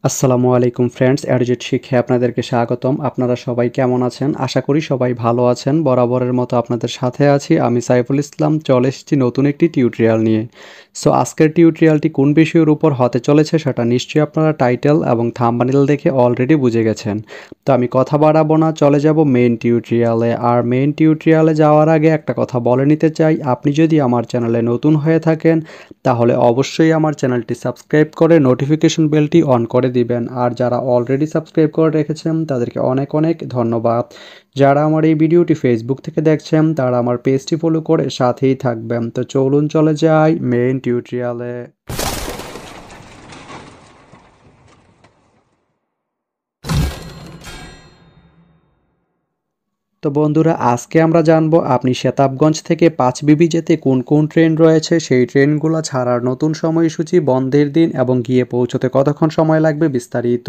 আসসালামু আলাইকুম ফ্রেন্ডস, অ্যাডজেট শিক্ষায় আপনাদেরকে স্বাগতম। আপনারা সবাই কেমন আছেন? আশা করি সবাই ভালো আছেন। বরাবরের মতো আপনাদের সাথে আছি আমি সাইফুল ইসলাম। চলে এসেছি নতুন একটি টিউটোরিয়াল নিয়ে। সো আজকের টিউটোরিয়ালটি কোন বিষয়ের উপর হতে চলেছে সেটা নিশ্চয়ই আপনারা টাইটেল এবং থাম্বনেল দেখে অলরেডি বুঝে গেছেন। তো আমি কথা বাড়াবো না, চলে যাব মেইন টিউটোরিয়ালে। আর মেইন টিউটোরিয়ালে যাওয়ার আগে একটা কথা বলে নিতে চাই, আপনি যদি আমার চ্যানেলে নতুন হয়ে থাকেন তাহলে অবশ্যই আমার চ্যানেলটি সাবস্ক্রাইব করে নোটিফিকেশন বেলটি অন করে দিবেন। আর যারা অলরেডি সাবস্ক্রাইব করে রেখেছেন তাদেরকে অনেক অনেক ধন্যবাদ। যারা আমার এই ভিডিওটি ফেসবুক থেকে দেখছেন তারা আমার পেজটি ফলো করে সাথেই থাকবেন। তো চলুন চলে যাই মেইন টিউটোরিয়ালে। তো বন্ধুরা, আজকে আমরা জানবো আপনি শতাবগঞ্জ থেকে 5বিবি যেতে কোন কোন ট্রেন রয়েছে, সেই ট্রেনগুলো ছাড়ার নতুন সময়সূচি, বন্ধের দিন এবং গিয়ে পৌঁছতে কতক্ষণ সময় লাগবে বিস্তারিত।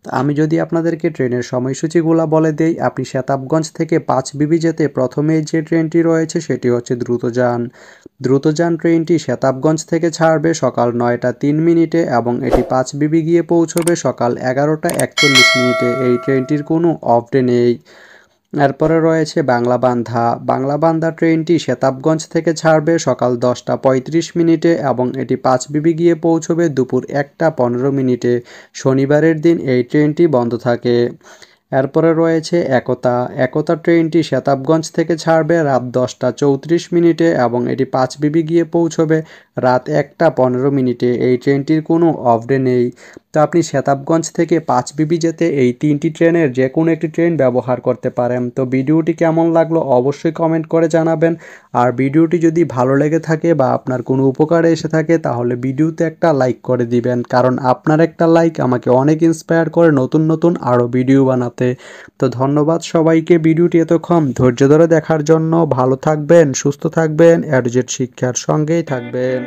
তো আমি যদি আপনাদেরকে ট্রেনের সময়সূচিগুলো বলে দেই, আপনি শতাবগঞ্জ থেকে 5বিবি যেতে প্রথমেই যে ট্রেনটি রয়েছে সেটি হচ্ছে দ্রুতযান। দ্রুতযান ট্রেনটি শতাবগঞ্জ থেকে ছাড়বে সকাল 9টা 3 মিনিটে এবং এটি 5বিবি গিয়ে পৌঁছবে সকাল 11টা 41 মিনিটে। এই ট্রেনটির কোনো অফ ডে নেই। এরপরে রয়েছে বাংলাবান্ধা। বাংলাবান্ধা ট্রেনটি শতাবগঞ্জ থেকে ছাড়বে সকাল 10টা 35 মিনিটে এবং এটি 5বিবি গিয়ে পৌঁছবে দুপুর 1টা 15 মিনিটে। শনিবারের দিন এই ট্রেনটি বন্ধ থাকে। এরপরে রয়েছে একতা। একতা ট্রেনটি শতাবগঞ্জ থেকে ছাড়বে রাত 10টা 34 মিনিটে এবং এটি 5বিবি গিয়ে পৌঁছবে রাত 1টা 15 মিনিটে। এই ট্রেনটির কোনো অফ ডে নেই। তো আপনি শতাবগঞ্জ থেকে 5বিবি যেতে এই তিনটি ট্রেনের যে কোনো একটি ট্রেন ব্যবহার করতে পারেন। তো ভিডিওটি কেমন লাগলো অবশ্যই কমেন্ট করে জানাবেন। আর ভিডিওটি যদি ভালো লেগে থাকে বা আপনার কোনো উপকারে এসে থাকে তাহলে ভিডিওতে একটা লাইক করে দিবেন, কারণ আপনার একটা লাইক আমাকে অনেক ইন্সপায়ার করে নতুন নতুন আরও ভিডিও বানাতে। তো ধন্যবাদ সবাইকে ভিডিওটি এতক্ষণ ধৈর্য ধরে দেখার জন্য। ভালো থাকবেন, সুস্থ থাকবেন, অ্যাডজেট শিক্ষার সঙ্গেই থাকবেন।